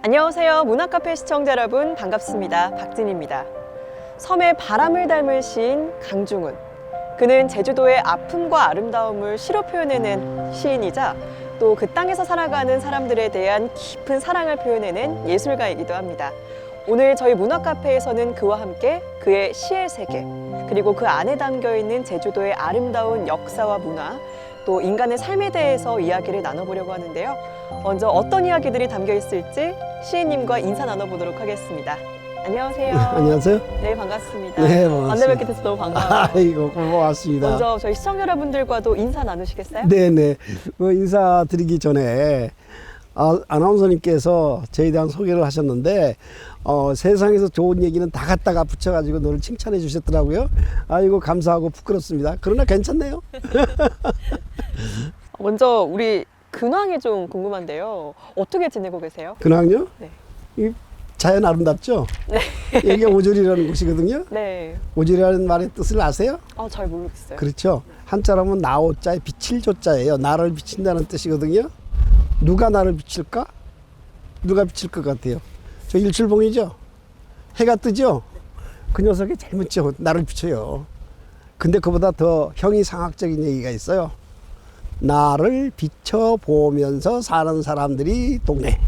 안녕하세요. 문화카페 시청자 여러분 반갑습니다. 박진입니다. 섬의 바람을 닮은 시인 강중훈. 그는 제주도의 아픔과 아름다움을 시로 표현해낸 시인이자 또 그 땅에서 살아가는 사람들에 대한 깊은 사랑을 표현해낸 예술가이기도 합니다. 오늘 저희 문화카페에서는 그와 함께 그의 시의 세계, 그리고 그 안에 담겨있는 제주도의 아름다운 역사와 문화, 또 인간의 삶에 대해서 이야기를 나눠보려고 하는데요. 먼저 어떤 이야기들이 담겨 있을지 시인님과 인사 나눠보도록 하겠습니다. 안녕하세요. 안녕하세요. 네, 반갑습니다. 네, 반갑습니다. 만나 뵙게 돼서 너무 반가워요. 아이고, 고맙습니다. 먼저 저희 시청자 여러분들과도 인사 나누시겠어요? 네네. 인사드리기 전에 아나운서님께서 저에 대한 소개를 하셨는데 세상에서 좋은 얘기는 다 갖다가 붙여가지고 너를 칭찬해 주셨더라고요. 아이고, 감사하고 부끄럽습니다. 그러나 괜찮네요. 먼저 우리 근황이 좀 궁금한데요. 어떻게 지내고 계세요? 근황요? 네. 이 자연 아름답죠? 네. 여기가 오조리라는 곳이거든요. 네. 오조리라는 말의 뜻을 아세요? 잘 모르겠어요. 그렇죠. 한자라면 나오자에 비칠 조자예요. 나를 비친다는 뜻이거든요. 누가 나를 비칠까? 누가 비칠 것 같아요? 저 일출봉이죠? 해가 뜨죠? 그 녀석이 제일 먼저 나를 비춰요. 근데 그보다 더 형이상학적인 얘기가 있어요. 나를 비춰보면서 사는 사람들이 동네.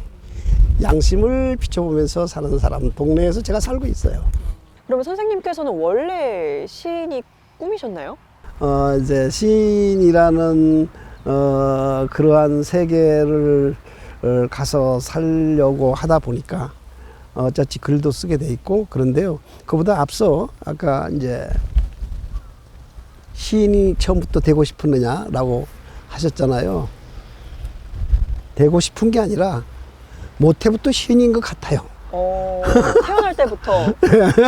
양심을 비춰보면서 사는 사람, 동네에서 제가 살고 있어요. 그러면 선생님께서는 원래 시인이 꿈이셨나요? 이제 시인이라는 그러한 세계를 가서 살려고 하다 보니까 어차피 글도 쓰게 돼 있고 그런데요. 그보다 앞서 아까 이제 시인이 처음부터 되고 싶었느냐라고 하셨잖아요. 되고 싶은 게 아니라 모태부터 시인인 것 같아요. 태어날 때부터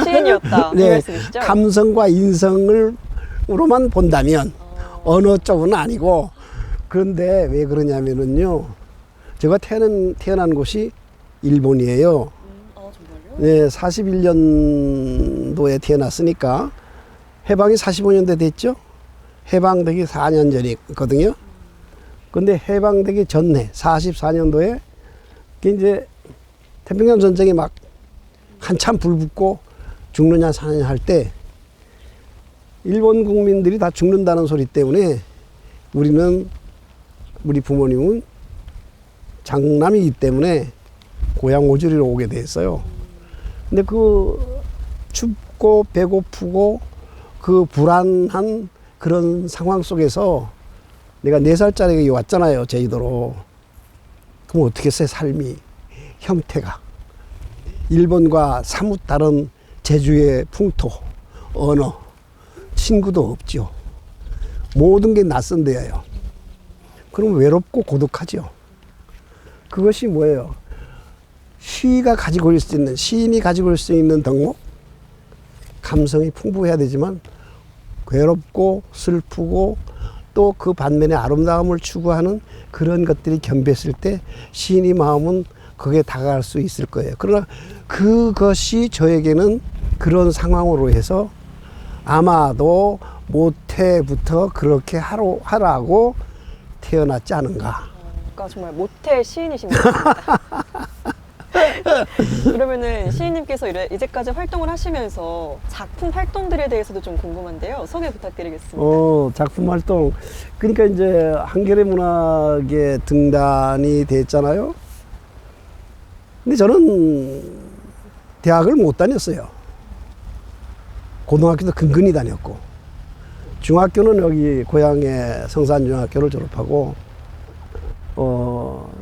시인이었다. 이 네, 말씀이시죠? 감성과 인성으로만 본다면 어느 쪽은 아니고, 그런데 왜 그러냐면은요, 제가 태어난 곳이 일본이에요. 정말요? 네, 41년도에 태어났으니까 해방이 45년대 됐죠. 해방되기 4년 전이거든요. 근데 해방되기 전에 44년도에 이제 태평양 전쟁이 막 한참 불붙고 죽느냐 사느냐 할 때 일본 국민들이 다 죽는다는 소리 때문에 우리 부모님은 장남이기 때문에 고향 오주리로 오게 됐어요. 근데 그 춥고 배고프고 그 불안한 그런 상황 속에서 내가 4살짜리가 왔잖아요, 제주도로. 그럼 어떻게 했어요, 삶이, 형태가. 일본과 사뭇 다른 제주의 풍토, 언어, 친구도 없죠. 모든 게 낯선 데예요. 그럼 외롭고 고독하죠. 그것이 뭐예요? 시인이 가지고 올 수 있는 덕목, 감성이 풍부해야 되지만 괴롭고 슬프고 또 그 반면에 아름다움을 추구하는 그런 것들이 겸비했을 때 시인의 마음은 그게 다가갈 수 있을 거예요. 그러나 그것이 저에게는 그런 상황으로 해서 아마도 모태부터 그렇게 하라고 태어났지 않은가. 그러니까 정말 모태 시인이신 것 같습니다. 그러면은 시인님께서 이제까지 활동을 하시면서 작품 활동들에 대해서도 좀 궁금한데요. 소개 부탁드리겠습니다. 작품 활동. 그러니까 이제 한겨레 문학에 등단이 됐잖아요. 근데 저는 대학을 못 다녔어요. 고등학교도 근근히 다녔고, 중학교는 여기 고향의 성산중학교를 졸업하고,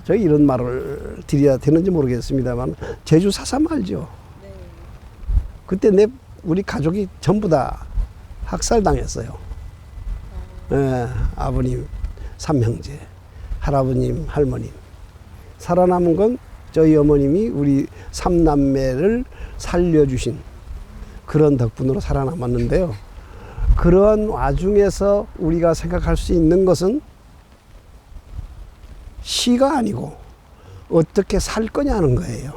저희 이런 말을 드려야 되는지 모르겠습니다만, 제주 사삼 알죠? 네. 그때 우리 가족이 전부 다 학살당했어요. 아버님, 삼형제, 할아버님, 할머님. 살아남은 건 저희 어머님이 우리 삼남매를 살려주신 그런 덕분으로 살아남았는데요. 그러한 와중에서 우리가 생각할 수 있는 것은 시가 아니고 어떻게 살 거냐는 거예요.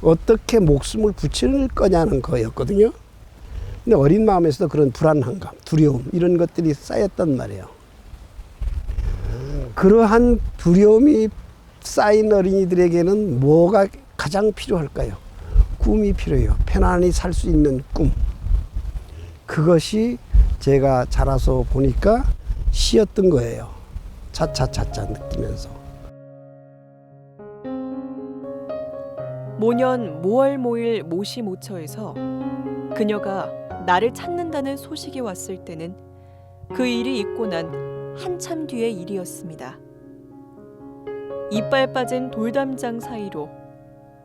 어떻게 목숨을 붙일 거냐는 거였거든요. 근데 어린 마음에서도 그런 불안함감, 두려움 이런 것들이 쌓였단 말이에요. 그러한 두려움이 쌓인 어린이들에게는 뭐가 가장 필요할까요? 꿈이 필요해요. 편안히 살 수 있는 꿈. 그것이 제가 자라서 보니까 시였던 거예요. 차차차차 느끼면서. 모년 모월모일 모시모처에서 그녀가 나를 찾는다는 소식이 왔을 때는 그 일이 있고 난 한참 뒤의 일이었습니다. 이빨 빠진 돌담장 사이로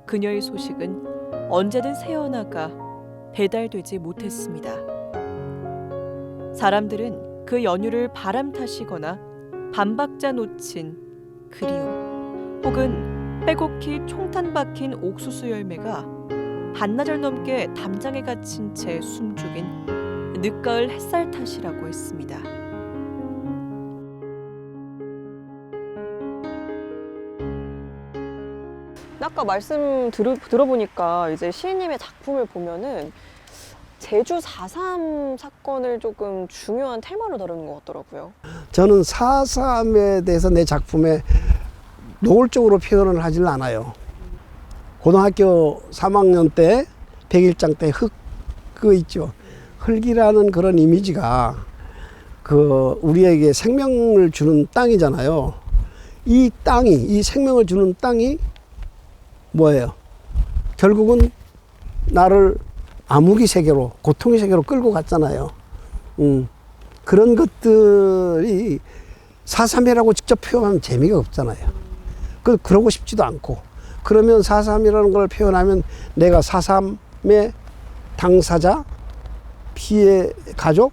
그녀의 소식은 언제든 새어나가 배달되지 못했습니다. 사람들은 그 연유를 바람 탓이거나 반박자 놓친 그리움, 혹은 빼곡히 총탄 박힌 옥수수 열매가 반나절 넘게 담장에 갇힌 채 숨죽인 늦가을 햇살 탓이라고 했습니다. 아까 말씀 들어보니까 이제 시인님의 작품을 보면은 제주 4.3 사건을 조금 중요한 테마로 다루는 것 같더라고요. 저는 4.3에 대해서 내 작품에 노골적으로 표현을 하질 않아요. 고등학교 3학년 때 100일장 때 흙, 그거 있죠. 흙이라는 그런 이미지가 그 우리에게 생명을 주는 땅이잖아요. 이 땅이, 이 생명을 주는 땅이 뭐예요? 결국은 나를 암흑의 세계로, 고통의 세계로 끌고 갔잖아요. 그런 것들이 4.3이라고 직접 표현하면 재미가 없잖아요. 그러고 싶지도 않고. 그러면 4.3이라는 걸 표현하면 내가 4.3의 당사자, 피해 가족,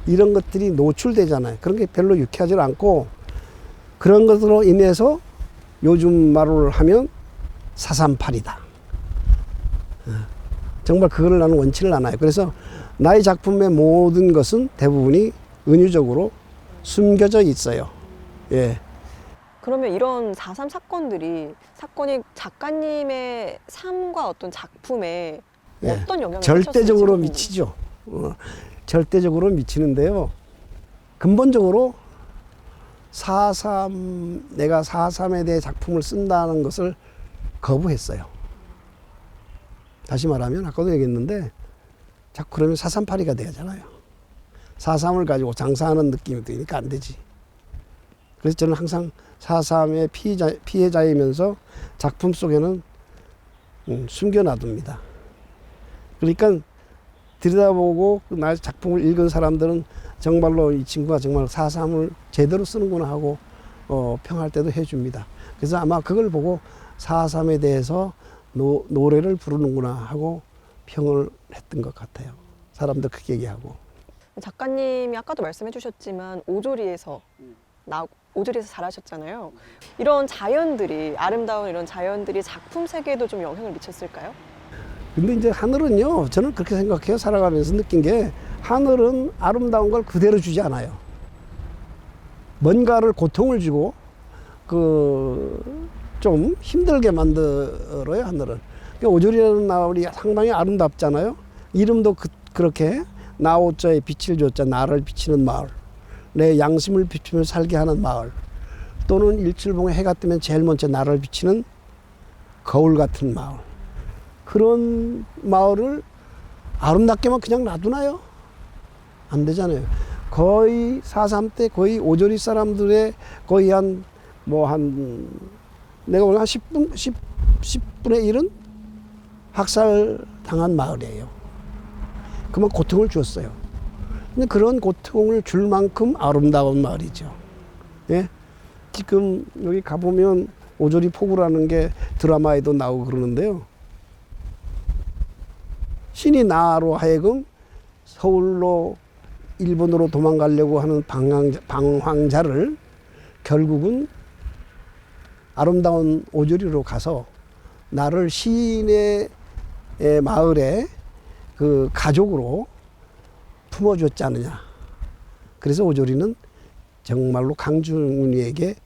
이런 것들이 노출되잖아요. 그런 게 별로 유쾌하지 않고, 그런 것으로 인해서 요즘 말을 하면 4.38이다. 정말 그거를 나는 원치를 않아요. 그래서 나의 작품의 모든 것은 대부분이 은유적으로 숨겨져 있어요. 예. 그러면 이런 4.3 사건이 작가님의 삶과 어떤 작품에 예. 어떤 영향을 절대적으로 미쳤을지 미치죠. 절대적으로 미치는데요. 근본적으로 4.3, 내가 4.3에 대해 작품을 쓴다는 것을 거부했어요. 다시 말하면 아까도 얘기했는데 자꾸 그러면 4.38이가 되잖아요. 4.3을 가지고 장사하는 느낌이 드니까 안 되지. 그래서 저는 항상 4.3의 피해자이면서 작품 속에는 숨겨놔둡니다. 그러니까 들여다보고 나의 작품을 읽은 사람들은 정말로 이 친구가 정말 4.3을 제대로 쓰는구나 하고 평할 때도 해줍니다. 그래서 아마 그걸 보고 4.3에 대해서 노래를 부르는구나 하고 평을 했던 것 같아요. 사람들 그렇게 얘기하고. 작가님이 아까도 말씀해 주셨지만 오조리에서 자라셨잖아요. 이런 자연들이, 아름다운 이런 자연들이 작품 세계에도 좀 영향을 미쳤을까요? 근데 이제 하늘은요, 저는 그렇게 생각해요. 살아가면서 느낀 게 하늘은 아름다운 걸 그대로 주지 않아요. 뭔가를 고통을 주고 좀 힘들게 만들어요, 하늘은. 그러니까 오조리라는 마을이 상당히 아름답잖아요. 이름도 그렇게 나오자에 빛을 줬자, 나를 비치는 마을, 내 양심을 비추며 살게 하는 마을, 또는 일출봉에 해가 뜨면 제일 먼저 나를 비치는 거울 같은 마을. 그런 마을을 아름답게만 그냥 놔두나요? 안 되잖아요. 거의 4.3 때 거의 오조리 사람들의 거의 내가 오늘 한 10분의 1은 학살 당한 마을이에요. 그만 고통을 주었어요. 근데 그런 고통을 줄 만큼 아름다운 마을이죠. 예? 지금 여기 가보면 오조리 포구라는 게 드라마에도 나오고 그러는데요. 신이 나로 하여금 서울로 일본으로 도망가려고 하는 방황자를 결국은 아름다운 오조리로 가서 나를 시인의 마을에 그 가족으로 품어줬지 않느냐. 그래서 오조리는 정말로 강중훈이에게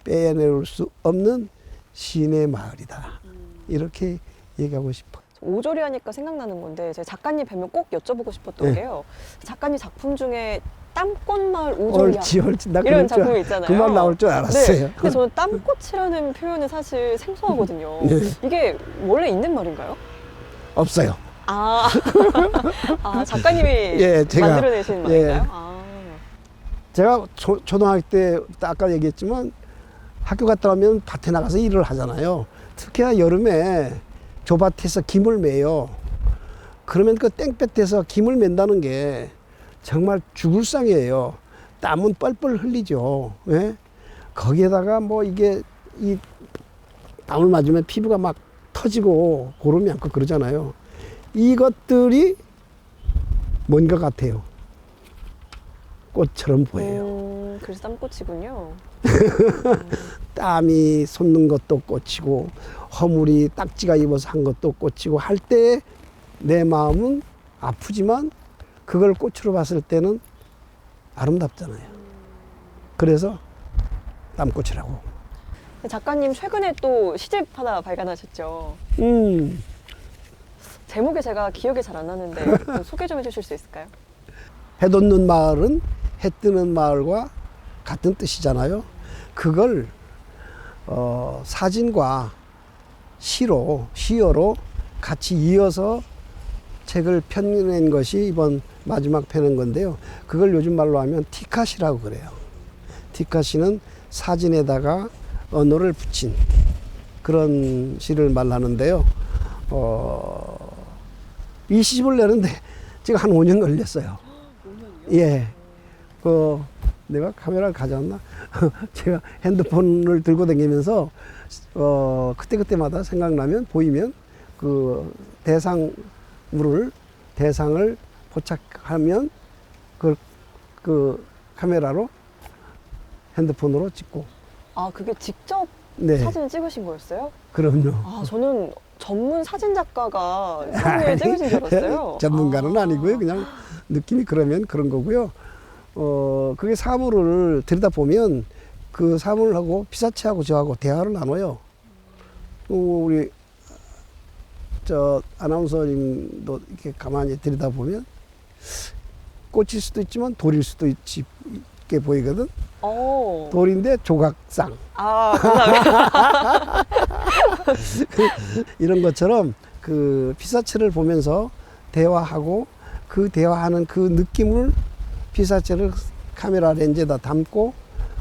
빼내올 수 없는 시인의 마을이다. 이렇게 얘기하고 싶어요. 오조리 하니까 생각나는 건데 제가 작가님 뵈면 꼭 여쭤보고 싶었던 게요. 작가님 작품 중에 딱 땀꽃마을 우조야 옳지. 나 이런 그럴 줄 작품이 있잖아요. 그만 나올 줄 알았어요. 네. 근데 저는 땀꽃이라는 표현은 사실 생소하거든요. 네. 이게 원래 있는 말인가요? 없어요. 아, 아 작가님이 예, 제가, 만들어내신 말인가요? 예. 아, 제가 초등학교 때 아까 얘기했지만 학교 갔다 오면 밭에 나가서 일을 하잖아요. 특히나 여름에 조밭에서 김을 매요. 그러면 그 땡볕에서 김을 맨다는 게 정말 죽을 상이에요. 땀은 뻘뻘 흘리죠. 예? 거기에다가 뭐 이게 이 땀을 맞으면 피부가 막 터지고 고름이 않고 그러잖아요. 이것들이 뭔 것 같아요. 꽃처럼 보여요. 그래서 땀꽃이군요. 땀이 솟는 것도 꽃이고 허물이 딱지가 입어서 한 것도 꽃이고 할 때 내 마음은 아프지만 그걸 꽃으로 봤을 때는 아름답잖아요. 그래서 땀꽃이라고. 작가님 최근에 또 시집 하나 발간하셨죠. 제목이 제가 기억이 잘 안 나는데 좀 소개 좀 해주실 수 있을까요? 해 돋는 마을은 해 뜨는 마을과 같은 뜻이잖아요. 그걸 사진과 시어로 같이 이어서 책을 펴낸 것이 이번 마지막 펴낸 건데요. 그걸 요즘 말로 하면 티카시라고 그래요. 티카시는 사진에다가 언어를 붙인 그런 시를 말하는데요. 이 시집을 내는데 제가 한 5년 걸렸어요. 5년이요? 예. 내가 카메라를 가져왔나? 제가 핸드폰을 들고 다니면서 그때마다 생각나면 보이면 그 대상을 포착하면 그 카메라로 핸드폰으로 찍고. 아, 그게 직접 네. 사진을 찍으신 거였어요? 그럼요. 아, 저는 전문 사진 작가가 사진을 찍으신 줄 알았어요. 전문가는 아니고요. 그냥 느낌이 그러면 그런 거고요. 그게 사물을 들여다보면 그 사물하고 피사체하고 저하고 대화를 나눠요. 우리 아나운서님도 이렇게 가만히 들여다보면 꽃일 수도 있지만 돌일 수도 있게 보이거든. 돌인데 조각상. 아, 감사합니다. 이런 것처럼 그 피사체를 보면서 대화하고 그 대화하는 그 느낌을 피사체를 카메라 렌즈에다 담고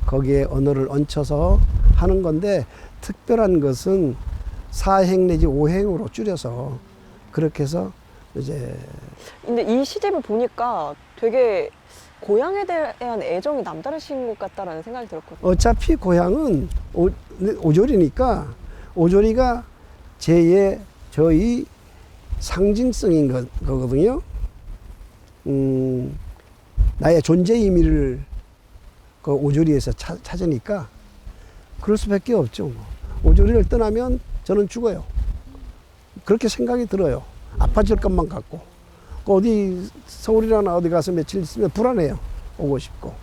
거기에 언어를 얹혀서 하는 건데 특별한 것은 4행 내지 5행으로 줄여서 그렇게 해서 이제. 근데 이 시집을 보니까 되게 고향에 대한 애정이 남다르신 것 같다라는 생각이 들었거든요. 어차피 고향은 오조리니까 오조리가 저희 상징성인 거거든요. 나의 존재 의미를 그 오조리에서 찾으니까 그럴 수밖에 없죠. 오조리를 떠나면 저는 죽어요. 그렇게 생각이 들어요. 아파질 것만 같고. 어디 서울이나 어디 가서 며칠 있으면 불안해요. 오고 싶고.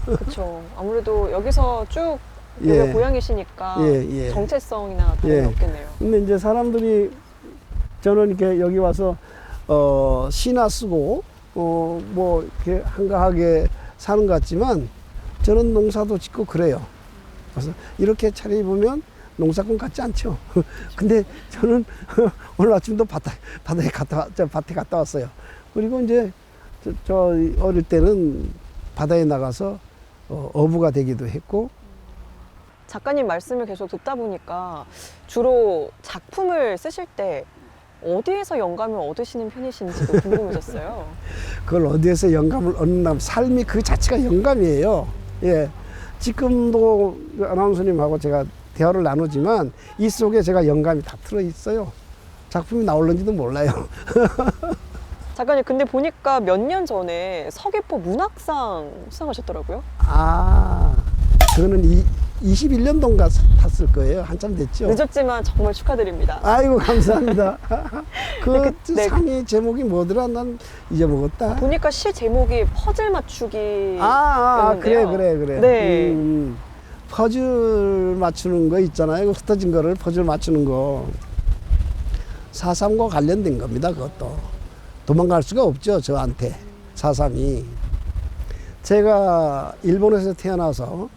그렇죠. 아무래도 여기서 쭉 예. 고향이시니까 예. 정체성이나 다름이 예. 없겠네요. 근데 이제 사람들이 저는 이렇게 여기 와서 시나 쓰고 뭐 이렇게 한가하게 사는 것 같지만 저는 농사도 짓고 그래요. 그래서 이렇게 차려입으면 농사꾼 같지 않죠. 근데 저는 오늘 아침도 밭에 갔다 왔어요. 그리고 이제 저 어릴 때는 바다에 나가서 어부가 되기도 했고. 작가님 말씀을 계속 듣다 보니까 주로 작품을 쓰실 때 어디에서 영감을 얻으시는 편이신지도 궁금해졌어요. 그걸 어디에서 영감을 얻는 삶이 그 자체가 영감이에요. 예. 지금도 아나운서님하고 제가 대화를 나누지만 이 속에 제가 영감이 다 들어있어요. 작품이 나올는지도 몰라요. 작가님 근데 보니까 몇 년 전에 서귀포 문학상 수상하셨더라고요. 아, 그거는 21년도인가 탔을 거예요. 한참 됐죠. 늦었지만 정말 축하드립니다. 아이고 감사합니다. 그 네. 상의 제목이 뭐더라? 난 잊어먹었다. 보니까 시 제목이 퍼즐 맞추기. 그래. 네. 퍼즐 맞추는 거 있잖아요. 흩어진 거를 퍼즐 맞추는 거. 4.3과 관련된 겁니다. 그것도 도망갈 수가 없죠. 저한테 4.3이. 제가 일본에서 태어나서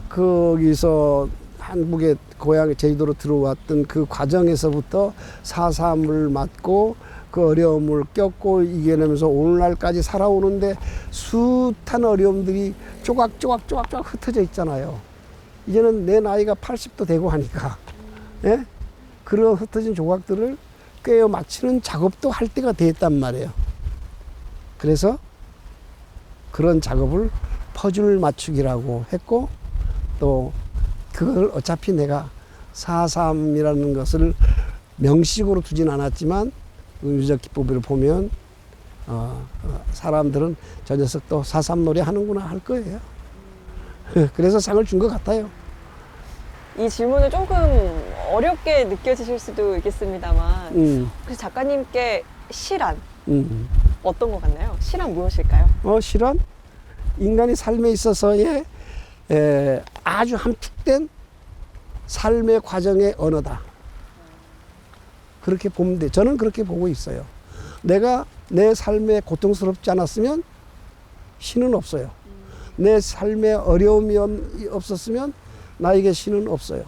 거기서 한국의 고향 제주도로 들어왔던 그 과정에서부터 4.3을 맞고 그 어려움을 겪고 이겨내면서 오늘날까지 살아오는데 숱한 어려움들이 조각조각 흩어져 있잖아요. 이제는 내 나이가 80도 되고 하니까, 예? 그런 흩어진 조각들을 꿰어 맞추는 작업도 할 때가 됐단 말이에요. 그래서 그런 작업을 퍼즐 맞추기라고 했고, 또 그걸 어차피 내가 4.3이라는 것을 명식으로 두진 않았지만 의미적 기법을 보면 사람들은 저 녀석도 4.3 노래 하는구나 할 거예요. 그래서 상을 준 것 같아요. 이 질문은 조금 어렵게 느껴지실 수도 있겠습니다만 혹시 작가님께 시란 어떤 것 같나요? 시란 무엇일까요? 시란? 인간이 삶에 있어서의 아주 함축된 삶의 과정의 언어다. 그렇게 보면 돼. 저는 그렇게 보고 있어요. 내가 내 삶에 고통스럽지 않았으면 시는 없어요. 내 삶에 어려움이 없었으면 나에게 시는 없어요.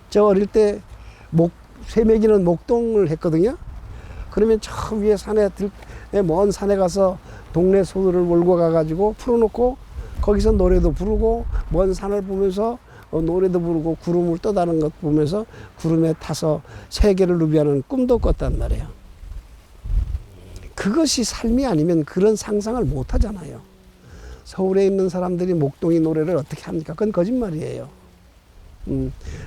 저 어릴 때 새매기는 목동을 했거든요. 그러면 저 위에 산에 먼 산에 가서 동네 소들을 몰고 가가지고 풀어놓고 거기서 노래도 부르고 먼 산을 보면서 노래도 부르고 구름을 떠다는 것 보면서 구름에 타서 세계를 누비하는 꿈도 꿨단 말이에요. 그것이 삶이 아니면 그런 상상을 못 하잖아요. 서울에 있는 사람들이 목동이 노래를 어떻게 합니까? 그건 거짓말이에요.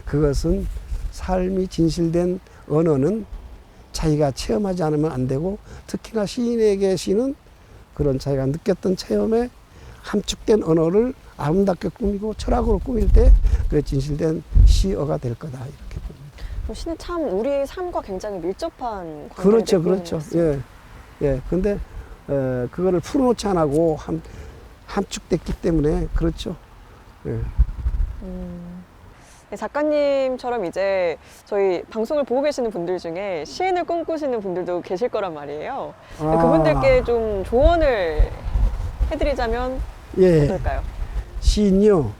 그것은 삶이 진실된 언어는 자기가 체험하지 않으면 안 되고, 특히나 시인에게 시는 그런 자기가 느꼈던 체험에 함축된 언어를 아름답게 꾸미고 철학으로 꾸밀 때 그 진실된 시어가 될 거다, 이렇게 봅니다. 시는 참 우리 삶과 굉장히 밀접한 관계를 그렇죠, 내포하는 그렇죠. 것 같습니다. 예. 근데 그거를 풀어놓지 않고 함축됐기 때문에 그렇죠. 예. 네, 작가님처럼 이제 저희 방송을 보고 계시는 분들 중에 시인을 꿈꾸시는 분들도 계실 거란 말이에요. 그분들께 좀 조언을 해드리자면 예. 어떨까요? 시인요,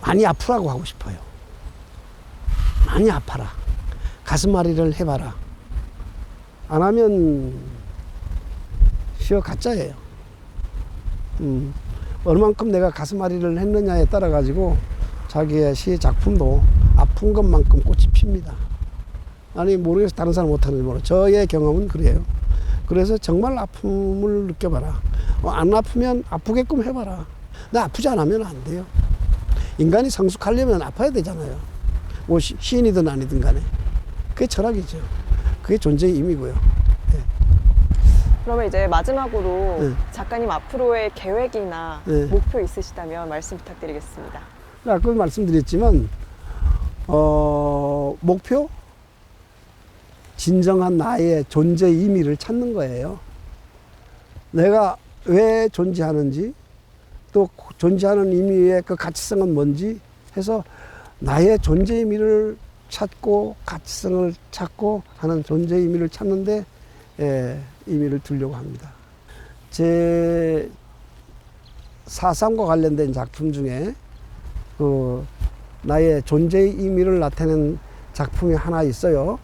많이 아프라고 하고 싶어요. 많이 아파라. 가슴앓이를 해봐라. 안 하면 시어 가짜예요. 얼만큼 내가 가슴앓이를 했느냐에 따라 가지고 자기의 시 작품도 아픈 것만큼 꽃이 핍니다. 아니 모르겠어, 다른 사람 못하는지 모르겠어. 저의 경험은 그래요. 그래서 정말 아픔을 느껴봐라. 안 아프면 아프게끔 해봐라. 근데 아프지 않으면 안 돼요. 인간이 성숙하려면 아파야 되잖아요. 뭐 시인이든 아니든 간에. 그게 철학이죠. 그게 존재의 의미고요. 네. 그러면 이제 마지막으로 네. 작가님 앞으로의 계획이나 네. 목표 있으시다면 말씀 부탁드리겠습니다. 아까 말씀드렸지만 목표? 진정한 나의 존재의 의미를 찾는 거예요. 내가 왜 존재하는지, 또 존재하는 의미의 그 가치성은 뭔지 해서 나의 존재의 의미를 찾고 가치성을 찾고 하는 존재의 의미를 찾는데 의미를 두려고 합니다. 제 4.3과 관련된 작품 중에 그 나의 존재의 의미를 나타낸 작품이 하나 있어요.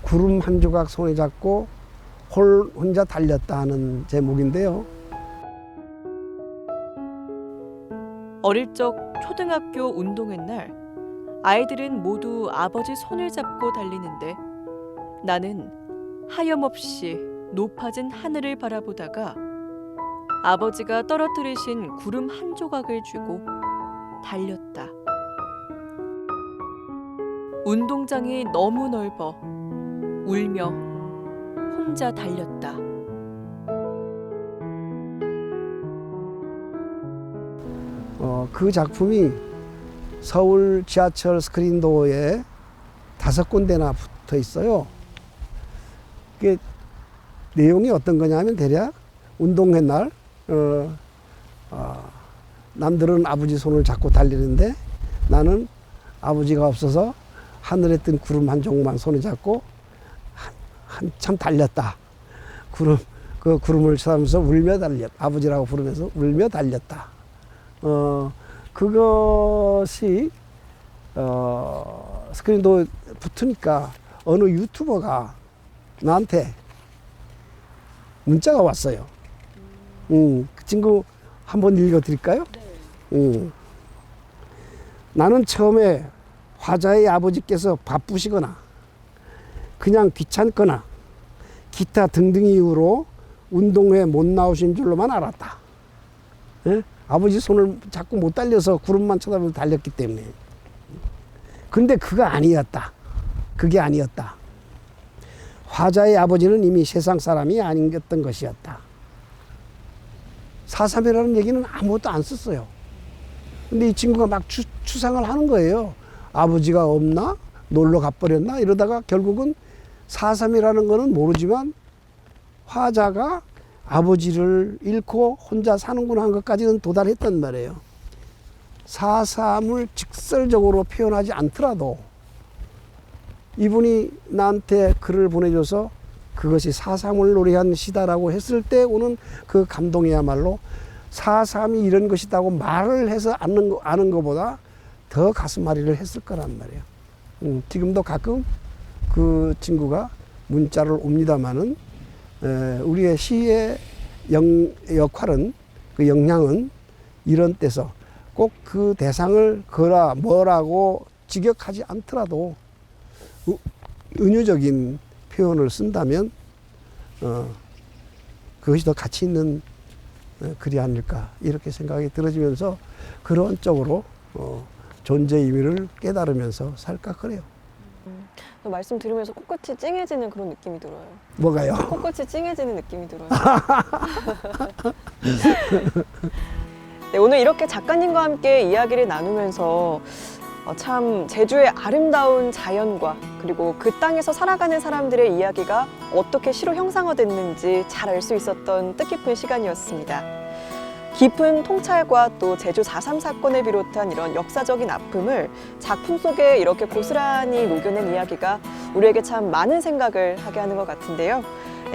구름 한 조각 손에 잡고 혼자 달렸다 하는 제목인데요. 어릴 적 초등학교 운동회 날 아이들은 모두 아버지 손을 잡고 달리는데 나는 하염없이 높아진 하늘을 바라보다가 아버지가 떨어뜨리신 구름 한 조각을 쥐고 달렸다. 운동장이 너무 넓어 울며 혼자 달렸다. 그 작품이 서울 지하철 스크린도어에 5군데나 붙어 있어요. 그게 내용이 어떤 거냐면 대략 운동회 날 남들은 아버지 손을 잡고 달리는데 나는 아버지가 없어서 하늘에 뜬 구름 한 조각만 손에 잡고 한참 달렸다. 구름 그 구름을 쳐다보면서 울며 달렸, 아버지라고 부르면서 울며 달렸다. 그것이 스크린도 붙으니까 어느 유튜버가 나한테 문자가 왔어요. 그 친구 한번 읽어드릴까요? 나는 처음에 화자의 아버지께서 바쁘시거나 그냥 귀찮거나 기타 등등 이유로 운동회 못 나오신 줄로만 알았다. 예? 아버지 손을 자꾸 못 달려서 구름만 쳐다보면서 달렸기 때문에. 근데 그거 아니었다. 그게 아니었다. 화자의 아버지는 이미 세상 사람이 아니었던 것이었다. 4.3이라는 얘기는 아무것도 안 썼어요. 근데 이 친구가 막 추상을 하는 거예요. 아버지가 없나? 놀러 가버렸나? 이러다가 결국은 4.3이라는 거는 모르지만 화자가 아버지를 잃고 혼자 사는구나 한 것까지는 도달했단 말이에요. 4.3을 직설적으로 표현하지 않더라도 이분이 나한테 글을 보내줘서 그것이 4.3을 노래한 시다라고 했을 때 오는 그 감동이야말로 4.3이 이런 것이다고 말을 해서 아는 것보다 더 가슴앓이를 했을 거란 말이에요. 지금도 가끔 그 친구가 문자를 옵니다마는 우리의 시의 역할은, 그 역량은 이런 때서 꼭 그 대상을 거라 뭐라고 직역하지 않더라도 은유적인 표현을 쓴다면 그것이 더 가치 있는 글이 아닐까 이렇게 생각이 들어지면서 그런 쪽으로 존재 의미를 깨달으면서 살까 그래요. 말씀 들으면서 코끝이 찡해지는 그런 느낌이 들어요. 뭐가요? 코끝이 찡해지는 느낌이 들어요. 네, 오늘 이렇게 작가님과 함께 이야기를 나누면서 참 제주의 아름다운 자연과 그리고 그 땅에서 살아가는 사람들의 이야기가 어떻게 시로 형상화됐는지 잘 알 수 있었던 뜻깊은 시간이었습니다. 깊은 통찰과 또 제주 4.3 사건을 비롯한 이런 역사적인 아픔을 작품 속에 이렇게 고스란히 녹여낸 이야기가 우리에게 참 많은 생각을 하게 하는 것 같은데요.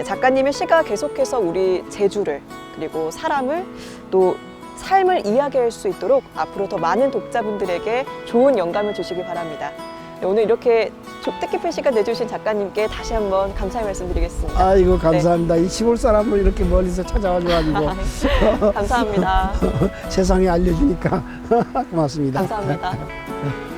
작가님의 시가 계속해서 우리 제주를 그리고 사람을 또 삶을 이야기할 수 있도록 앞으로 더 많은 독자분들에게 좋은 영감을 주시기 바랍니다. 오늘 이렇게 뜻깊은 시간 내주신 작가님께 다시 한번 감사의 말씀드리겠습니다. 아이고 감사합니다. 이 시골 사람을 이렇게 멀리서 찾아와가지고 감사합니다. 세상에 알려주니까 고맙습니다. 감사합니다.